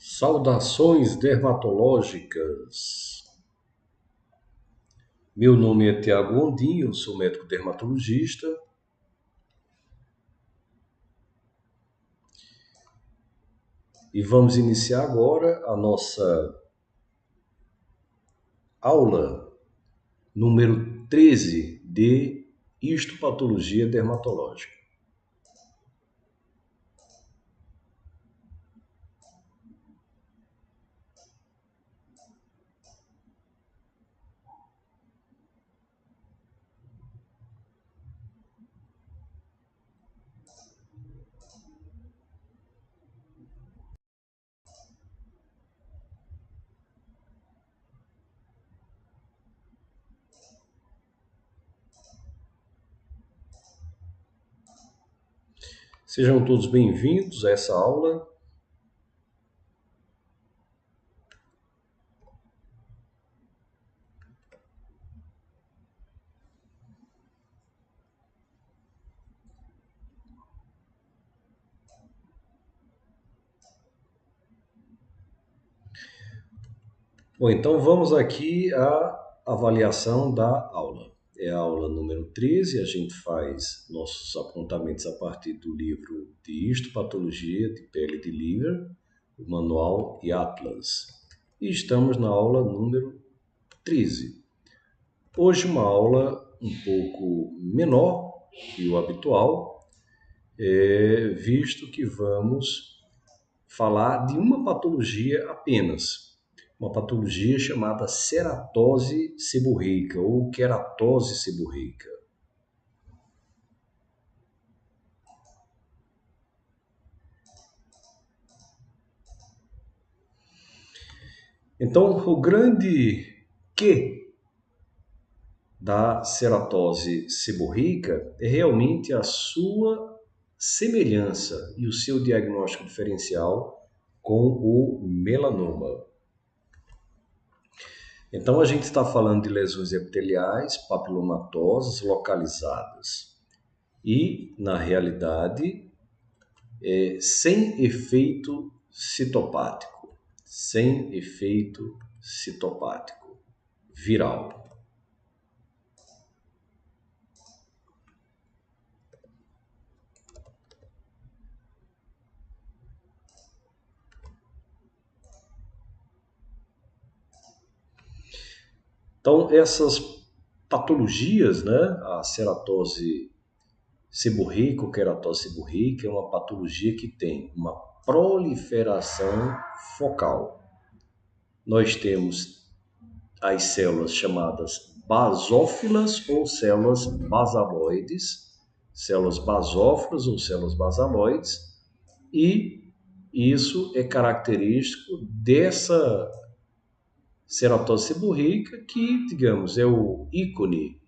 Saudações dermatológicas. Meu nome é Tiago Gondim, eu sou médico dermatologista. E vamos iniciar agora a nossa aula número 13 de histopatologia dermatológica. Sejam todos bem-vindos a essa aula. Bom, então vamos aqui à avaliação da aula. É a aula número 13, a gente faz nossos apontamentos a partir do livro de histopatologia de pele de liver, o manual e Atlas. E estamos na aula número 13. Hoje uma aula um pouco menor que o habitual, visto que vamos falar de uma patologia apenas. Uma patologia chamada ceratose seborreica ou queratose seborreica. Então, o grande que da ceratose seborreica é realmente a sua semelhança e o seu diagnóstico diferencial com o melanoma. Então, a gente está falando de lesões epiteliais papilomatosas localizadas e, na realidade, sem efeito citopático, sem efeito citopático viral. Então, essas patologias, né, a ceratose seborreica ou queratose seborreica é uma patologia que tem uma proliferação focal. Nós temos as células chamadas basófilas ou células basaloides, células basófilas ou células basaloides, e isso é característico dessa ceratose seborreica, que, digamos, é o ícone,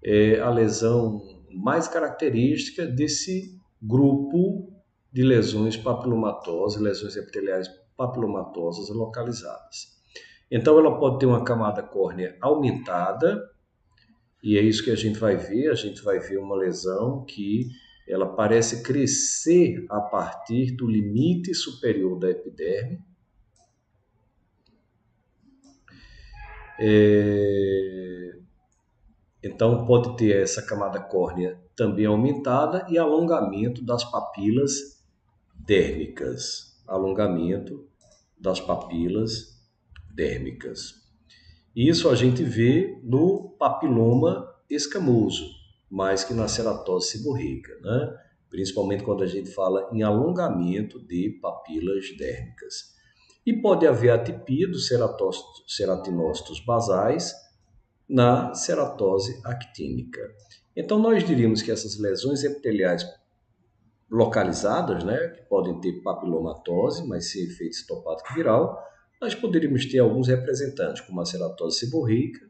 é a lesão mais característica desse grupo de lesões papilomatosas, lesões epiteliais papilomatosas localizadas. Então, ela pode ter uma camada córnea aumentada, e é isso que a gente vai ver. A gente vai ver uma lesão que ela parece crescer a partir do limite superior da epiderme. Então, pode ter essa camada córnea também aumentada e alongamento das papilas dérmicas. Alongamento das papilas dérmicas. Isso a gente vê no papiloma escamoso, mais que na ceratose seborreica, né? Principalmente quando a gente fala em alongamento de papilas dérmicas. E pode haver atipia dos ceratinócitos basais na ceratose actínica. Então, nós diríamos que essas lesões epiteliais localizadas, né, que podem ter papilomatose, mas sem efeito citopático viral, nós poderíamos ter alguns representantes, como a ceratose seborreica,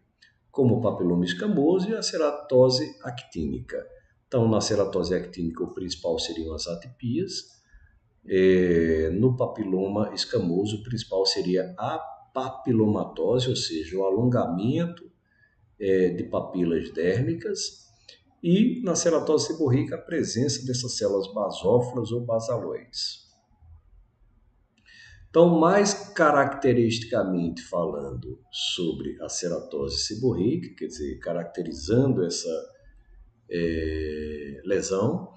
como o papiloma escamoso e a ceratose actínica. Então, na ceratose actínica, o principal seriam as atipias. No papiloma escamoso, o principal seria a papilomatose, ou seja, o alongamento de papilas dérmicas, e na ceratose seborreica a presença dessas células basófilas ou basaloides. Então, mais caracteristicamente falando sobre a ceratose seborreica, quer dizer, caracterizando essa lesão,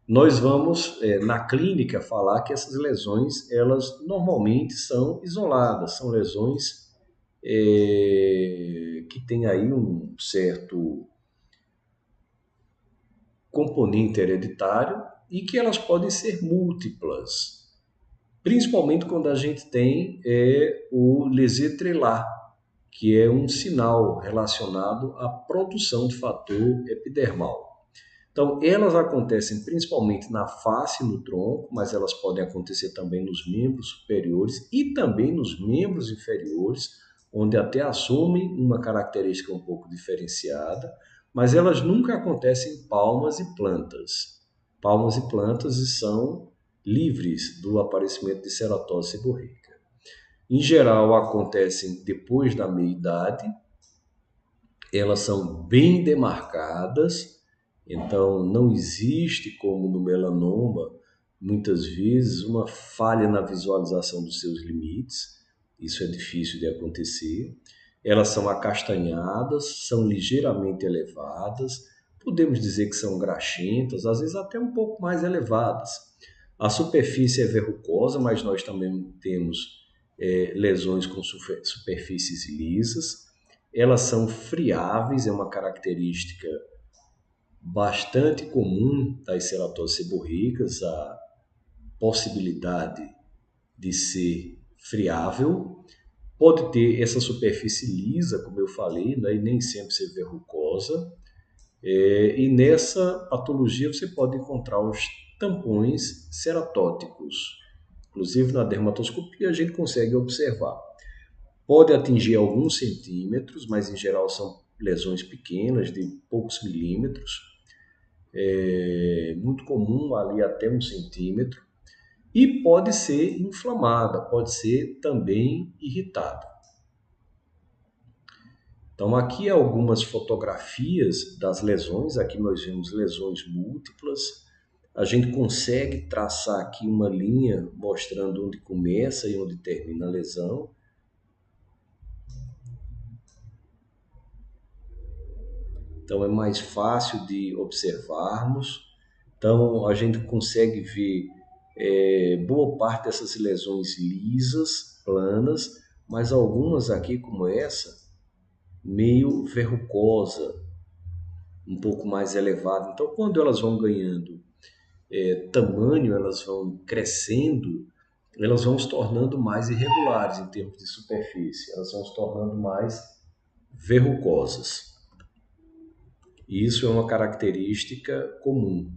nós vamos, na clínica, falar que essas lesões, elas normalmente são isoladas, são lesões que têm aí um certo componente hereditário e que elas podem ser múltiplas, principalmente quando a gente tem o lesé-trelar, que é um sinal relacionado à produção de fator epidermal. Então, elas acontecem principalmente na face e no tronco, mas elas podem acontecer também nos membros superiores e também nos membros inferiores, onde até assumem uma característica um pouco diferenciada, mas elas nunca acontecem em palmas e plantas. Palmas e plantas são livres do aparecimento de ceratose seborreica. Em geral, acontecem depois da meia-idade, elas são bem demarcadas, então não existe, como no melanoma, muitas vezes uma falha na visualização dos seus limites, isso é difícil de acontecer. Elas são acastanhadas, são ligeiramente elevadas, podemos dizer que são graxentas, às vezes até um pouco mais elevadas. A superfície é verrucosa, mas nós também temos lesões com superfícies lisas. Elas são friáveis, é uma característica bastante comum das ceratoses seborreicas, a possibilidade de ser friável. Pode ter essa superfície lisa, como eu falei, né, e nem sempre ser verrucosa. E nessa patologia você pode encontrar os tampões ceratóticos. Inclusive na dermatoscopia a gente consegue observar. Pode atingir alguns centímetros, mas em geral são lesões pequenas, de poucos milímetros. É muito comum ali até 1 centímetro. E pode ser inflamada, pode ser também irritada. Então aqui algumas fotografias das lesões, aqui nós vemos lesões múltiplas. A gente consegue traçar aqui uma linha mostrando onde começa e onde termina a lesão. Então é mais fácil de observarmos. Então a gente consegue ver boa parte dessas lesões lisas, planas, mas algumas aqui como essa, meio verrucosa, um pouco mais elevada. Então quando elas vão ganhando tamanho, elas vão crescendo, elas vão se tornando mais irregulares em termos de superfície, elas vão se tornando mais verrucosas. E isso é uma característica comum.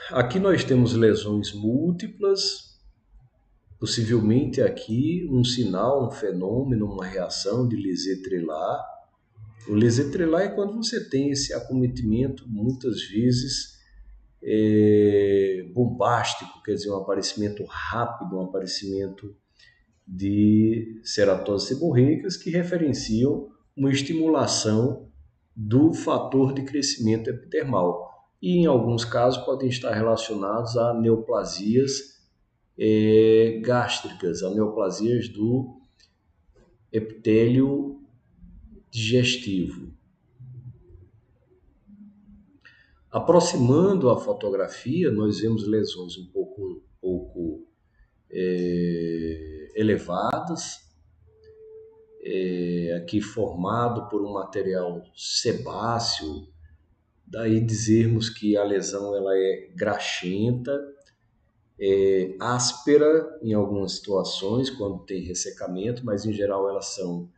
Aqui nós temos lesões múltiplas, possivelmente aqui um sinal, um fenômeno, uma reação de lesé-trelar. O lesé-trelar é quando você tem esse acometimento, muitas vezes bombástico, quer dizer, um aparecimento rápido, um aparecimento de ceratoses seborreicas que referenciam uma estimulação do fator de crescimento epidermal. E em alguns casos podem estar relacionados a neoplasias gástricas, a neoplasias do epitélio digestivo. Aproximando a fotografia, nós vemos lesões um pouco elevadas, aqui formado por um material sebáceo, daí dizermos que a lesão ela é graxenta, áspera em algumas situações, quando tem ressecamento, mas em geral elas são,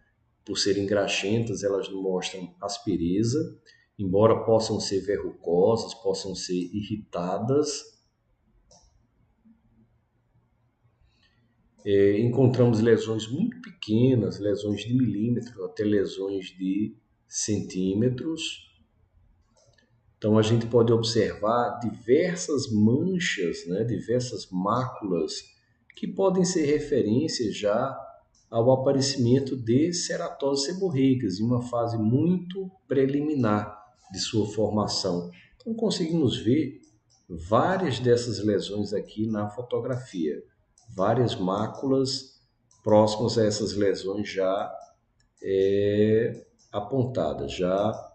por serem graxentas, elas não mostram aspereza, embora possam ser verrucosas, possam ser irritadas. Encontramos lesões muito pequenas, lesões de milímetros até lesões de centímetros. Então a gente pode observar diversas manchas, né, diversas máculas que podem ser referências já ao aparecimento de ceratoses seborreicas, em uma fase muito preliminar de sua formação. Então, conseguimos ver várias dessas lesões aqui na fotografia, várias máculas próximas a essas lesões já apontadas, já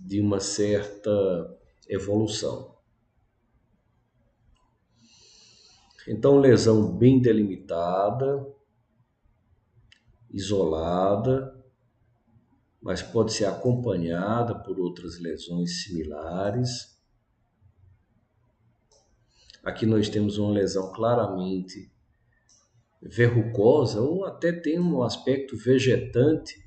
de uma certa evolução. Então, lesão bem delimitada, isolada, mas pode ser acompanhada por outras lesões similares. Aqui nós temos uma lesão claramente verrucosa ou até tem um aspecto vegetante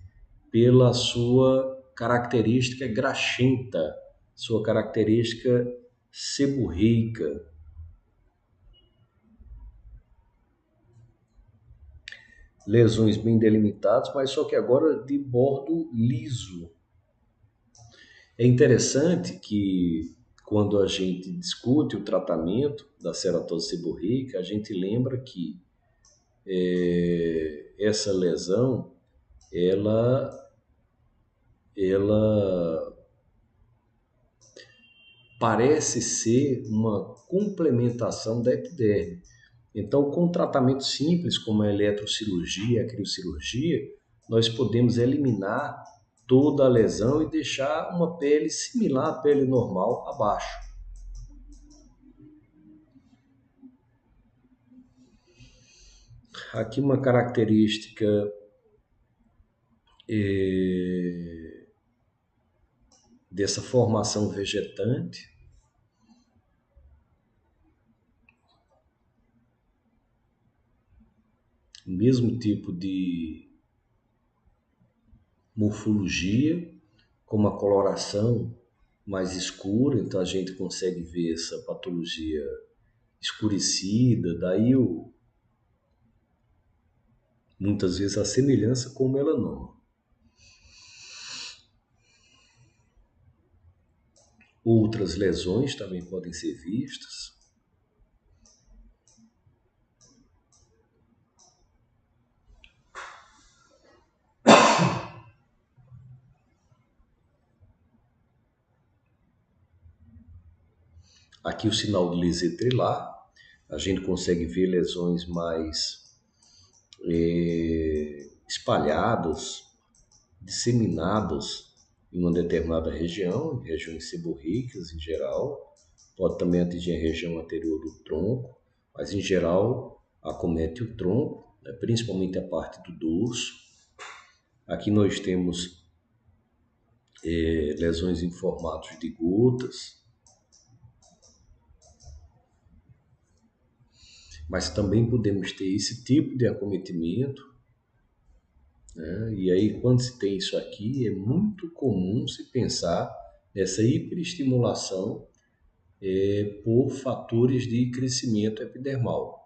pela sua característica graxenta, sua característica seborreica. Lesões bem delimitadas, mas só que agora de bordo liso. É interessante que quando a gente discute o tratamento da ceratose seborreica, a gente lembra que essa lesão ela parece ser uma complementação da epiderme. Então, com tratamento simples como a eletrocirurgia, a criocirurgia, nós podemos eliminar toda a lesão e deixar uma pele similar à pele normal abaixo. Aqui uma característica dessa formação vegetante. O mesmo tipo de morfologia, com uma coloração mais escura, então a gente consegue ver essa patologia escurecida, daí muitas vezes a semelhança com o melanoma. Outras lesões também podem ser vistas. Aqui o sinal de Lisée trilar, a gente consegue ver lesões mais espalhadas, disseminadas em uma determinada região, regiões seborreicas em geral, pode também atingir a região anterior do tronco, mas em geral acomete o tronco, né, principalmente a parte do dorso. Aqui nós temos lesões em formatos de gotas, mas também podemos ter esse tipo de acometimento, né? E aí, quando se tem isso aqui, é muito comum se pensar nessa hiperestimulação por fatores de crescimento epidermal.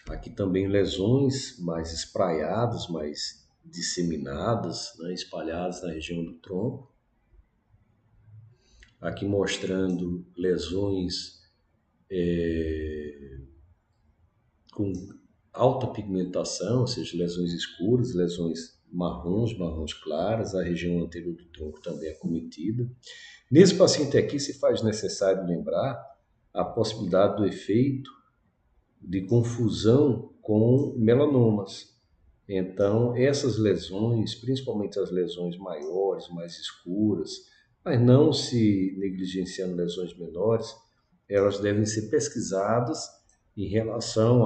Aqui também lesões mais espraiadas, mais disseminadas, né, espalhadas na região do tronco. Aqui mostrando lesões com alta pigmentação, ou seja, lesões escuras, lesões marrons claras, a região anterior do tronco também acometida. Nesse paciente aqui se faz necessário lembrar a possibilidade do efeito de confusão com melanomas. Então, essas lesões, principalmente as lesões maiores, mais escuras, mas não se negligenciando lesões menores, elas devem ser pesquisadas em relação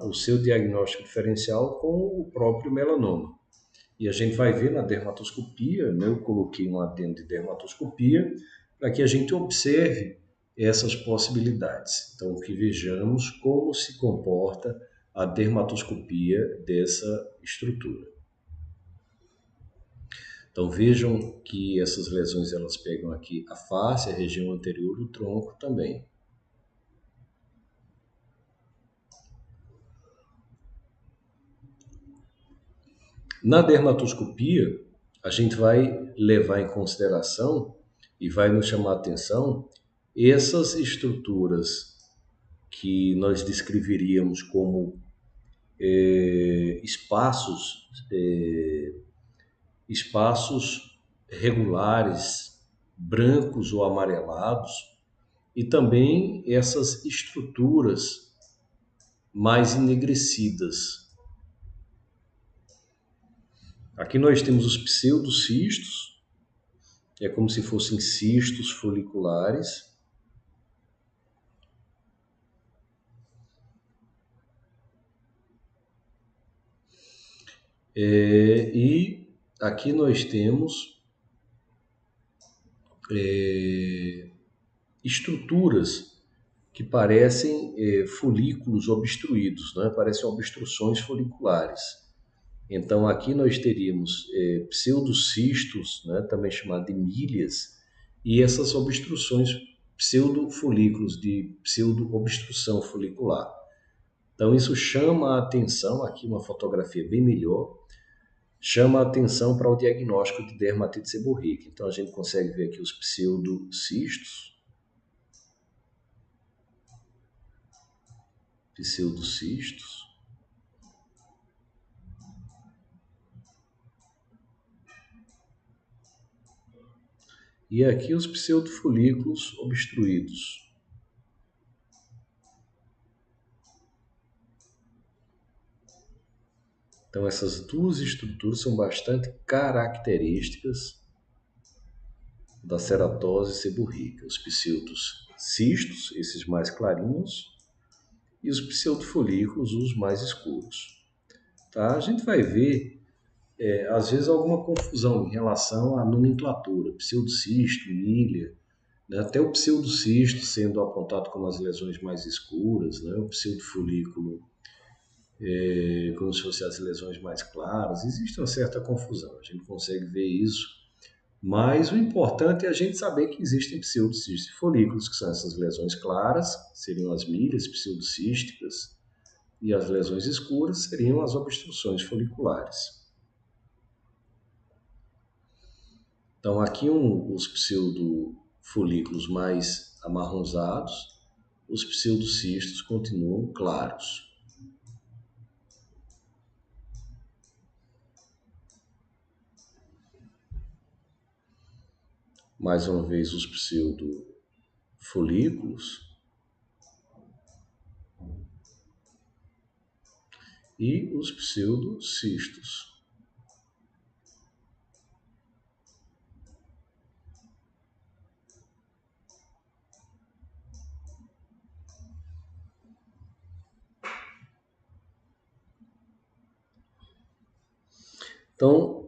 o seu diagnóstico diferencial com o próprio melanoma. E a gente vai ver na dermatoscopia, né? Eu coloquei um adendo de dermatoscopia para que a gente observe essas possibilidades. Então, que vejamos como se comporta a dermatoscopia dessa estrutura. Então, vejam que essas lesões elas pegam aqui a face, a região anterior do tronco também. Na dermatoscopia, a gente vai levar em consideração e vai nos chamar a atenção essas estruturas que nós descreveríamos como espaços, espaços regulares, brancos ou amarelados, e também essas estruturas mais enegrecidas. Aqui nós temos os pseudocistos, é como se fossem cistos foliculares. E aqui nós temos estruturas que parecem folículos obstruídos, né? Parecem obstruções foliculares. Então aqui nós teríamos pseudocistos, né? Também chamado de milhas, e essas obstruções, pseudofolículos de pseudoobstrução folicular. Então isso chama a atenção, aqui uma fotografia bem melhor, chama a atenção para o diagnóstico de dermatite seborreica. Então a gente consegue ver aqui os pseudocistos, e aqui os pseudofolículos obstruídos. Então essas duas estruturas são bastante características da ceratose seborreica. Os pseudocistos, esses mais clarinhos, e os pseudofolículos, os mais escuros. Tá? A gente vai ver, às vezes, alguma confusão em relação à nomenclatura, pseudocisto, milha, né? Até o pseudocisto sendo apontado como as lesões mais escuras, né? O pseudofolículo como se fossem as lesões mais claras. Existe uma certa confusão, a gente consegue ver isso, mas o importante é a gente saber que existem pseudocistos e folículos, que são essas lesões claras, seriam as milhas pseudocísticas, e as lesões escuras seriam as obstruções foliculares. Então aqui os pseudofolículos mais amarronzados, os pseudocistos continuam claros. Mais uma vez os pseudofolículos e os pseudocistos. Então,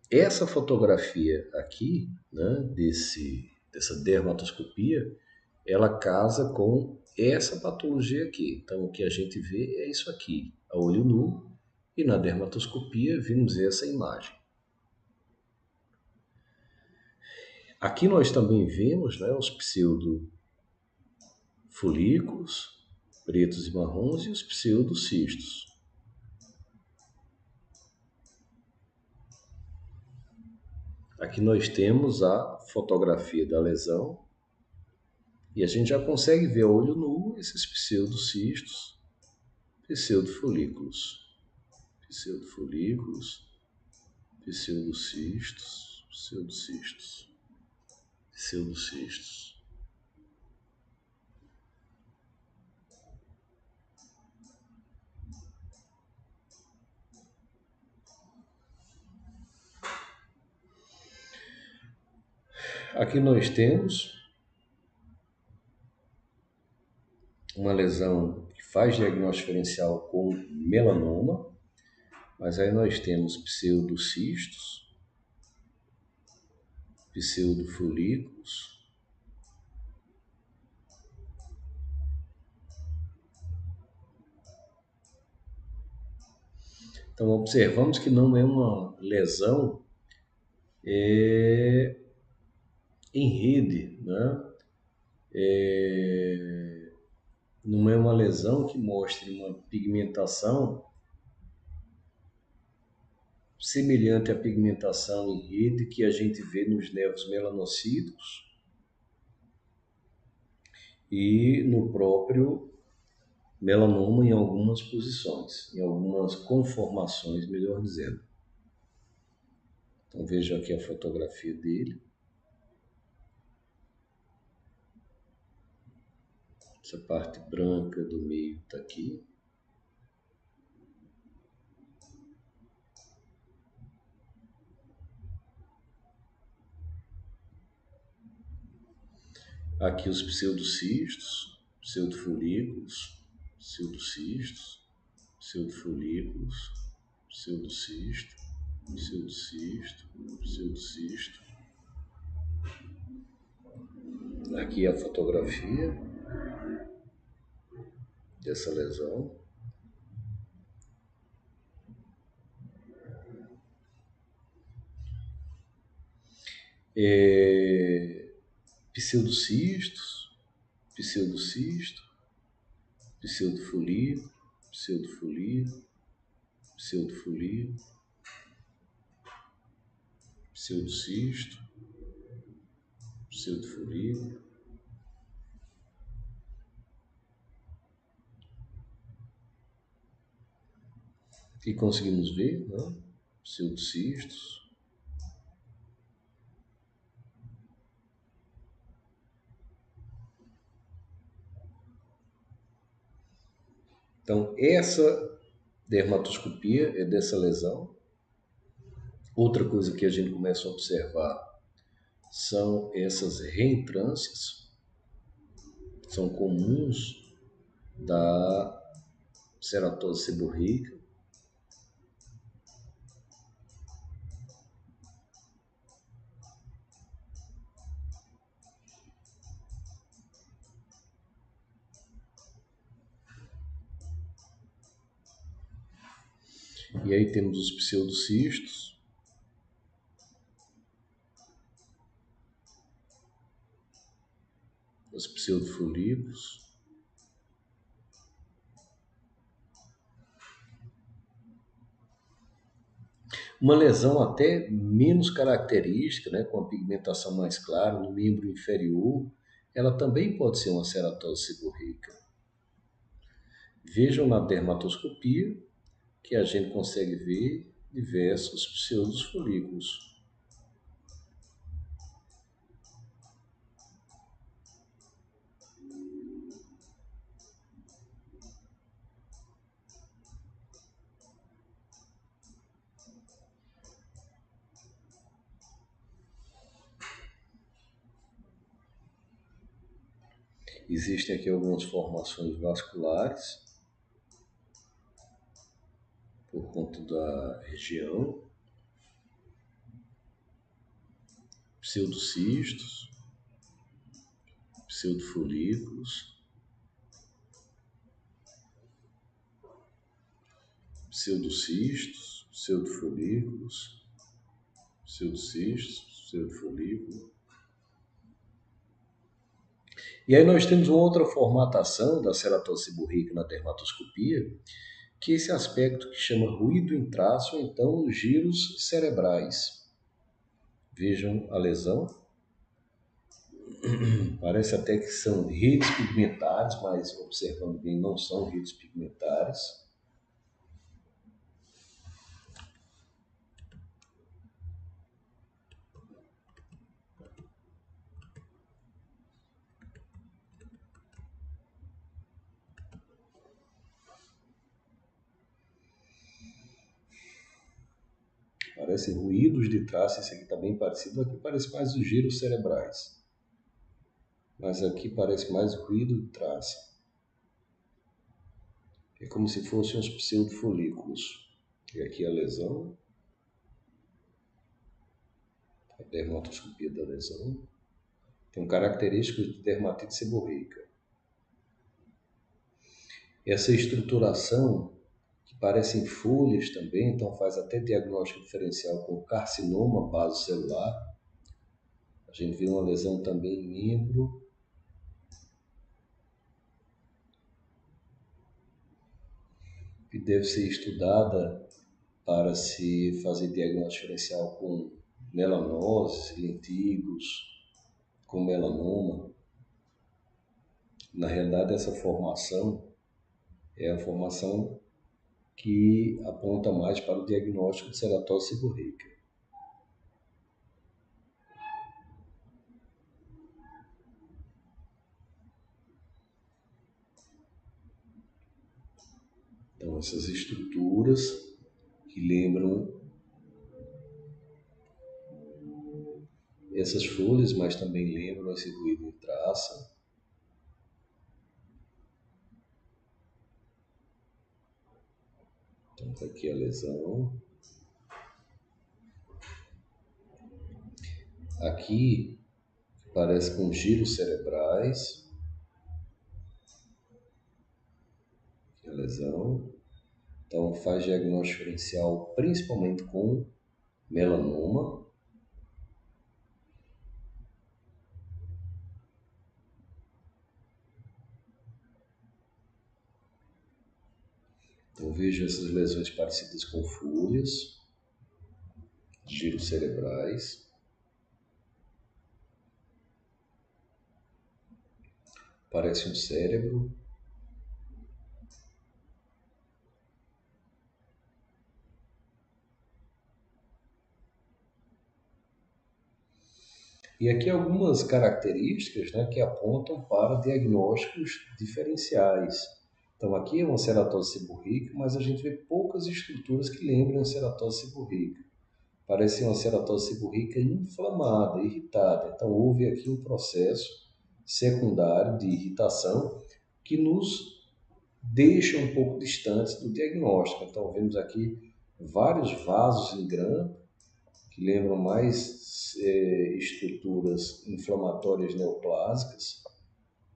essa fotografia aqui, né, dessa dermatoscopia, ela casa com essa patologia aqui. Então, o que a gente vê é isso aqui, a olho nu, e na dermatoscopia vimos essa imagem. Aqui nós também vemos, né, os pseudofolículos, pretos e marrons, e os pseudocistos. Aqui nós temos a fotografia da lesão e a gente já consegue ver a olho nu esses pseudocistos, pseudofolículos, pseudofolículos, pseudocistos, pseudocistos, pseudocistos. Aqui nós temos uma lesão que faz diagnóstico diferencial com melanoma, mas aí nós temos pseudocistos, pseudofolículos, então observamos que não é uma lesão em rede, né? Não é uma lesão que mostre uma pigmentação semelhante à pigmentação em rede que a gente vê nos nervos melanocíticos e no próprio melanoma em algumas posições, em algumas conformações, melhor dizendo. Então veja aqui a fotografia dele. Essa parte branca do meio está aqui. Aqui os pseudocistos, pseudofolículos, pseudocistos, pseudofolículos, pseudocisto, pseudocisto, pseudocisto. Aqui a fotografia dessa lesão. Pseudocistos, pseudocisto, pseudofolículo, pseudofolículo, pseudofolículo, pseudocisto, pseudofolículo. E conseguimos ver, né? Pseudocistos. Então, essa dermatoscopia é dessa lesão. Outra coisa que a gente começa a observar são essas reentrâncias, são comuns da ceratose seborreica. E aí temos os pseudocistos. Os pseudofolículos. Uma lesão até menos característica, né, com a pigmentação mais clara no membro inferior, ela também pode ser uma ceratose seborreica. Vejam na dermatoscopia que a gente consegue ver diversos pseudofolículos. Existem aqui algumas formações vasculares por conta da região, pseudocistos, pseudofolículos, pseudocistos, pseudofolículos, pseudocistos, pseudofolículo. E aí nós temos uma outra formatação da ceratose seborreica na dermatoscopia, que é esse aspecto que chama ruído em traço, ou então giros cerebrais. Vejam a lesão. Parece até que são redes pigmentares, mas observando bem, não são redes pigmentares. Parecem ruídos de traço, esse aqui está bem parecido. Aqui parece mais os giros cerebrais. Mas aqui parece mais ruído de traço. É como se fossem os pseudofolículos. E aqui a lesão. A dermatoscopia da lesão. Tem características de dermatite seborreica. Essa estruturação, que parecem folhas também, então faz até diagnóstico diferencial com carcinoma basocelular. A gente vê uma lesão também em membro. Que deve ser estudada para se fazer diagnóstico diferencial com melanoses, lentigos, com melanoma. Na realidade, essa formação é a formação que aponta mais para o diagnóstico de ceratose seborreica. Então, essas estruturas que lembram essas folhas, mas também lembram esse ruído em traça. Então, tá aqui a lesão. Aqui parece com giros cerebrais. Aqui a lesão. Então, faz diagnóstico diferencial principalmente com melanoma. Então, vejo essas lesões parecidas com fúrias, giros cerebrais. Parece um cérebro. E aqui algumas características, né, que apontam para diagnósticos diferenciais. Então aqui é uma ceratose seborreica, mas a gente vê poucas estruturas que lembram a ceratose seborreica. Parece uma ceratose seborreica inflamada, irritada. Então houve aqui um processo secundário de irritação que nos deixa um pouco distantes do diagnóstico. Então vemos aqui vários vasos em grampo que lembram mais estruturas inflamatórias neoplásicas,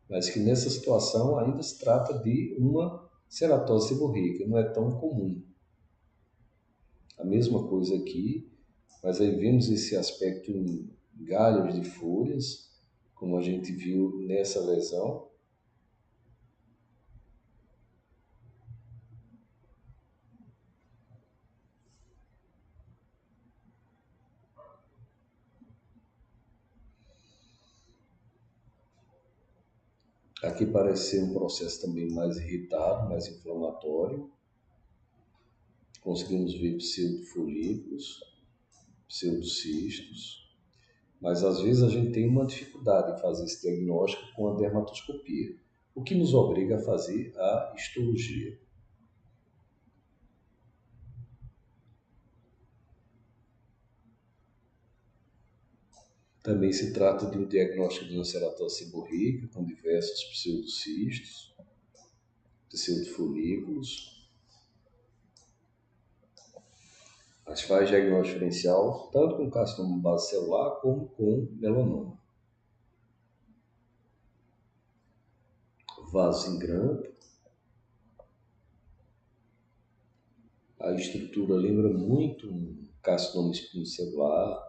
mas que nessa situação ainda se trata de uma ceratose seborreica, não é tão comum. A mesma coisa aqui, mas aí vemos esse aspecto em galhos de folhas, como a gente viu nessa lesão. Aqui parece ser um processo também mais irritado, mais inflamatório. Conseguimos ver pseudofolículos, pseudocistos, mas às vezes a gente tem uma dificuldade em fazer esse diagnóstico com a dermatoscopia, o que nos obriga a fazer a histologia. Também se trata de um diagnóstico de uma ceratose seborreica com diversos pseudocistos, pseudofolículos. Mas faz diagnóstico diferencial tanto com carcinoma base celular como com melanoma. Vasos em grampo. A estrutura lembra muito um carcinoma espinocelular.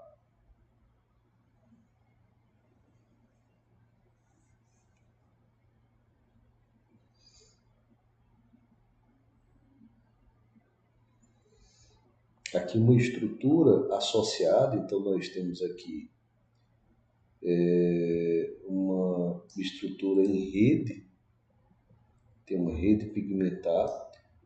Aqui uma estrutura associada, então nós temos aqui uma estrutura em rede, tem uma rede pigmentar,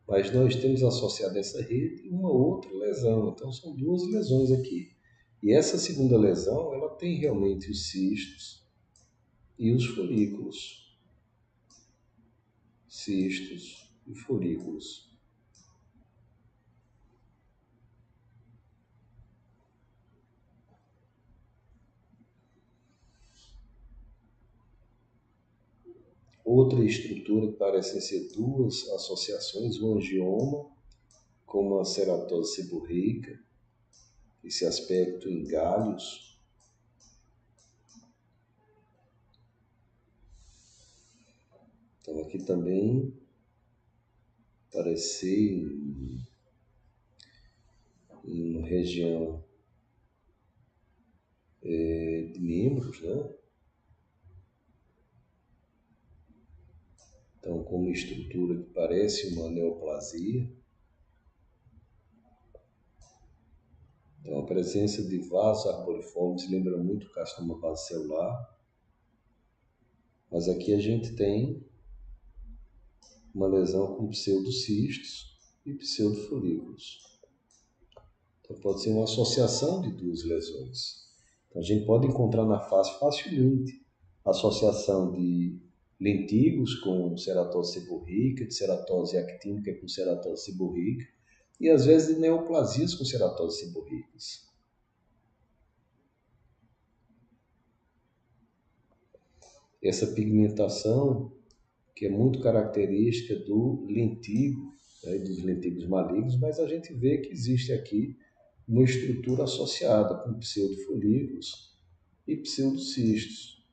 mas nós temos associado a essa rede uma outra lesão, então são duas lesões aqui. E essa segunda lesão, ela tem realmente os cistos e os folículos. Cistos e folículos. Outra estrutura que parecem ser duas associações, o angioma com a ceratose seborreica, esse aspecto em galhos. Então aqui também parece ser em uma região de membros, né? Então com uma estrutura que parece uma neoplasia. presença de vasos arboriformes lembra muito o carcinoma vasocelular, mas aqui a gente tem uma lesão com pseudocistos e pseudofolículos. Então pode ser uma associação de duas lesões. Então, a gente pode encontrar na face facilmente associação de lentigos com ceratose seborreica, de ceratose actínica com ceratose seborreica e às vezes de neoplasias com ceratose seborreicas. Essa pigmentação que é muito característica do lentigo, né, dos lentigos malignos, mas a gente vê que existe aqui uma estrutura associada com pseudofolículos e pseudocistos.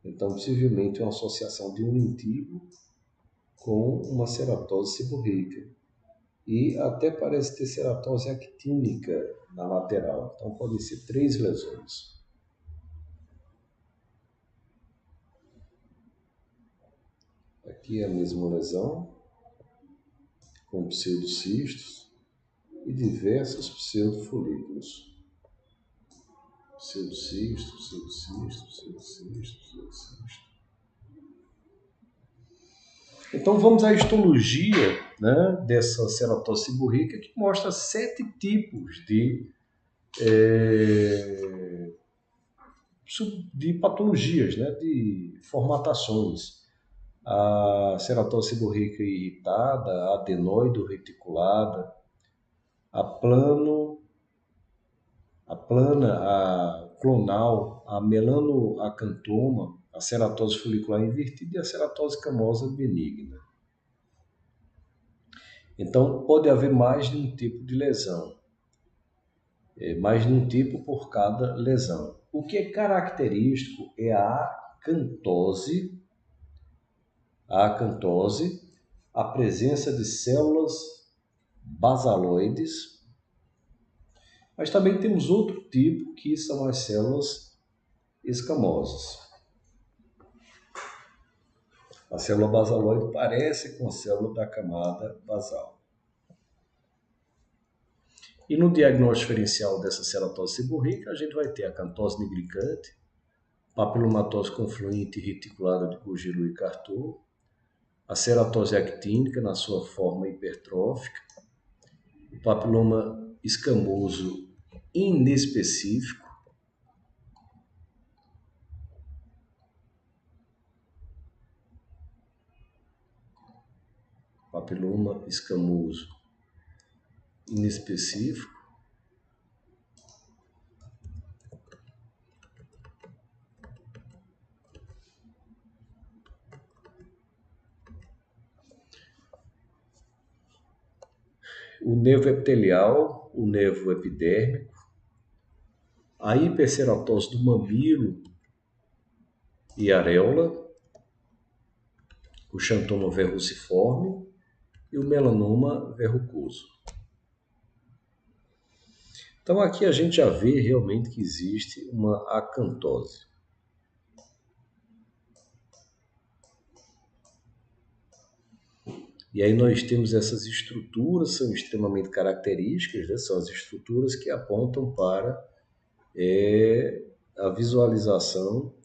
Então, possivelmente, uma associação de um lentigo com uma ceratose seborreica. E até parece ter ceratose actínica na lateral. Então, podem ser 3 lesões. Aqui é a mesma lesão, com pseudocistos e diversos pseudofolículos. Pseudocisto, pseudocisto, pseudocisto, pseudocisto. Então vamos à histologia, né, dessa ceratose seborreica, que mostra 7 tipos de patologias, né, de formatações. A ceratose seborreica irritada, a adenoide reticulada, a plana, a clonal, a melanoacantoma, a ceratose folicular invertida e a ceratose camosa benigna. Então, pode haver mais de um tipo de lesão, mais de um tipo por cada lesão. O que é característico é a acantose, a presença de células basaloides, mas também temos outro tipo que são as células escamosas. A célula basaloide parece com a célula da camada basal. E no diagnóstico diferencial dessa ceratose seborreica, a gente vai ter a acantose nigricante, papilomatose confluente reticulada de Gurgel e Cartot, a ceratose actínica na sua forma hipertrófica, o papiloma escamoso inespecífico, papiloma escamoso inespecífico, o nervo epitelial, o nervo epidérmico, a hiperceratose do mamilo e areola, o xantoma verruciforme e o melanoma verrucoso. Então aqui a gente já vê realmente que existe uma acantose. E aí nós temos essas estruturas, são extremamente características, né? São as estruturas que apontam para a visualização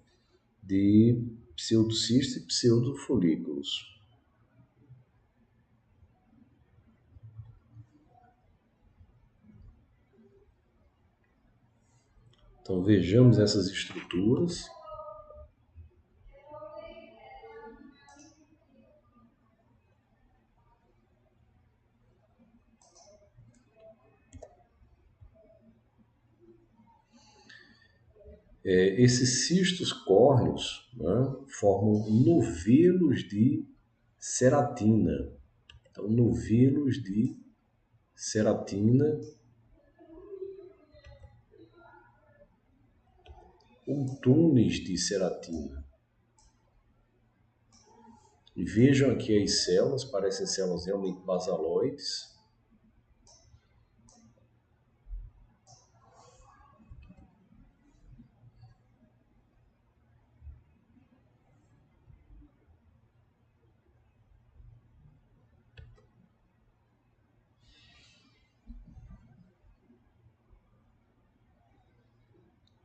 de pseudocistos e pseudofolículos. Então vejamos essas estruturas. Esses cistos córneos, né, formam novelos de ceratina. Então, novelos de ceratina ou túneis de ceratina. E vejam aqui as células, parecem células realmente basaloides.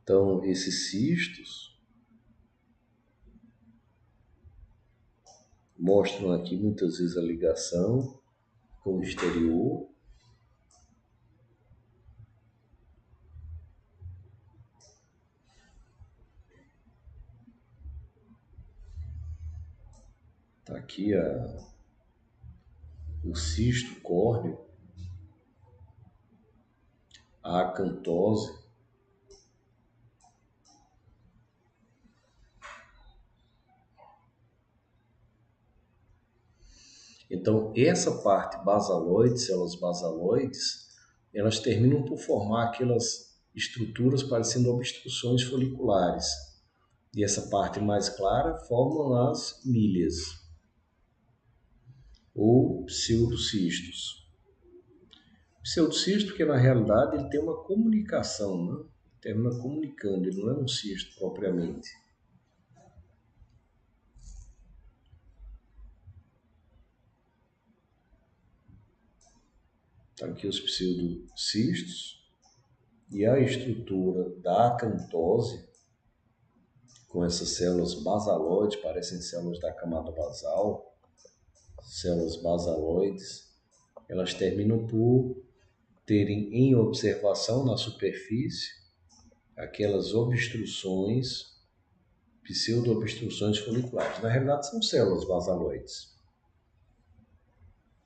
Então, esses cistos mostram aqui muitas vezes a ligação com o exterior. Está aqui o cisto córneo, a acantose. Então, essa parte basaloide, células basaloides, elas terminam por formar aquelas estruturas parecendo obstruções foliculares. E essa parte mais clara formam as milhas, ou pseudocistos. Pseudocisto, porque na realidade ele tem uma comunicação, né? Termina comunicando, ele não é um cisto propriamente. Tá aqui os pseudocistos e a estrutura da acantose, com essas células basaloides, parecem células da camada basal, células basaloides, elas terminam por terem em observação na superfície aquelas obstruções, pseudo-obstruções foliculares. Na realidade são células basaloides.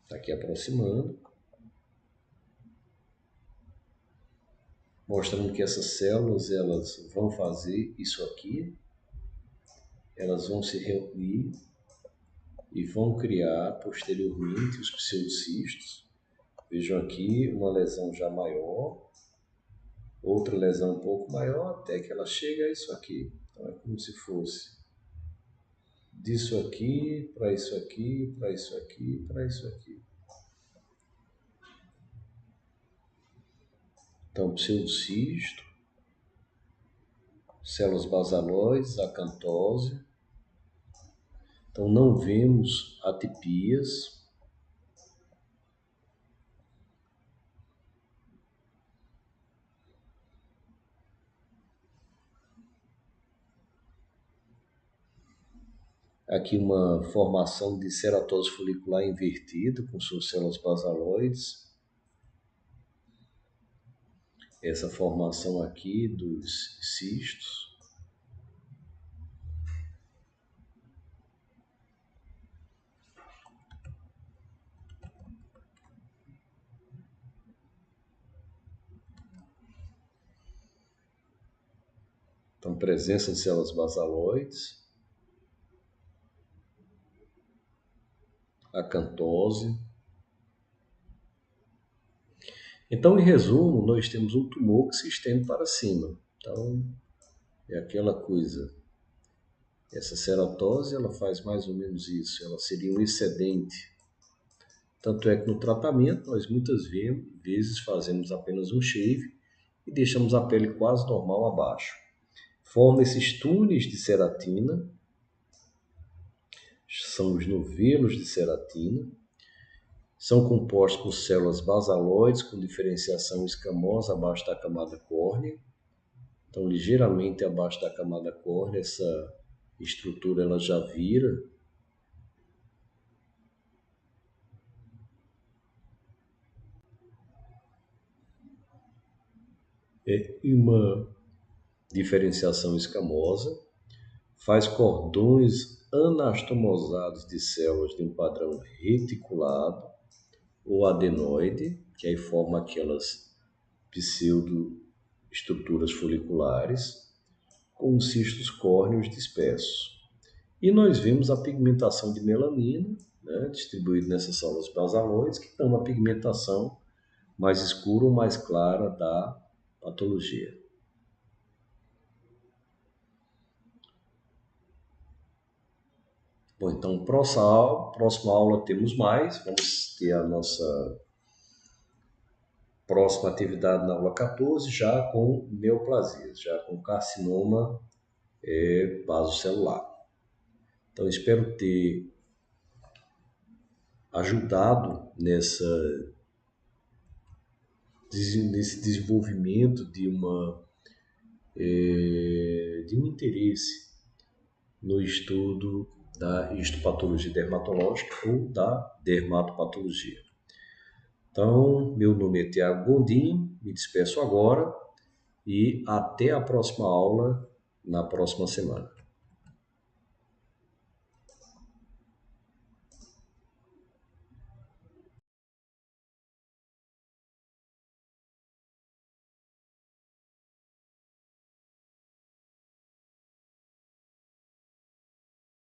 Está aqui aproximando, mostrando que essas células elas vão fazer isso aqui, elas vão se reunir e vão criar posteriormente os pseudocistos. Vejam aqui uma lesão já maior, outra lesão um pouco maior, até que ela chega a isso aqui. Então é como se fosse disso aqui, para isso aqui, para isso aqui, para isso aqui. Então, pseudocisto, células basaloides, acantose. Então, não vemos atipias. Aqui uma formação de ceratose folicular invertida com suas células basaloides. Essa formação aqui dos cistos. Então, presença de células basaloides, acantose. Então, em resumo, nós temos um tumor que se estende para cima. Então, é aquela coisa. Essa ceratose, ela faz mais ou menos isso. Ela seria um excedente. Tanto é que no tratamento, nós muitas vezes fazemos apenas um shave e deixamos a pele quase normal abaixo. Forma esses túneis de ceratina, são os novelos de ceratina, são compostos por células basaloides com diferenciação escamosa abaixo da camada córnea. Então, ligeiramente abaixo da camada córnea, essa estrutura ela já vira. É uma diferenciação escamosa, faz cordões anastomosados de células de um padrão reticulado ou adenoide, que aí forma aquelas pseudoestruturas foliculares, com cistos córneos dispersos. E nós vemos a pigmentação de melanina, né, distribuída nessas células basaloides, que dão uma pigmentação mais escura ou mais clara da patologia. Bom, então, próxima aula temos mais. Vamos ter a nossa próxima atividade na aula 14, já com neoplasias, já com carcinoma vasocelular. Então, espero ter ajudado nesse desenvolvimento de uma de um interesse no estudo da histopatologia dermatológica ou da dermatopatologia. Então, meu nome é Tiago Gondim, me despeço agora e até a próxima aula na próxima semana.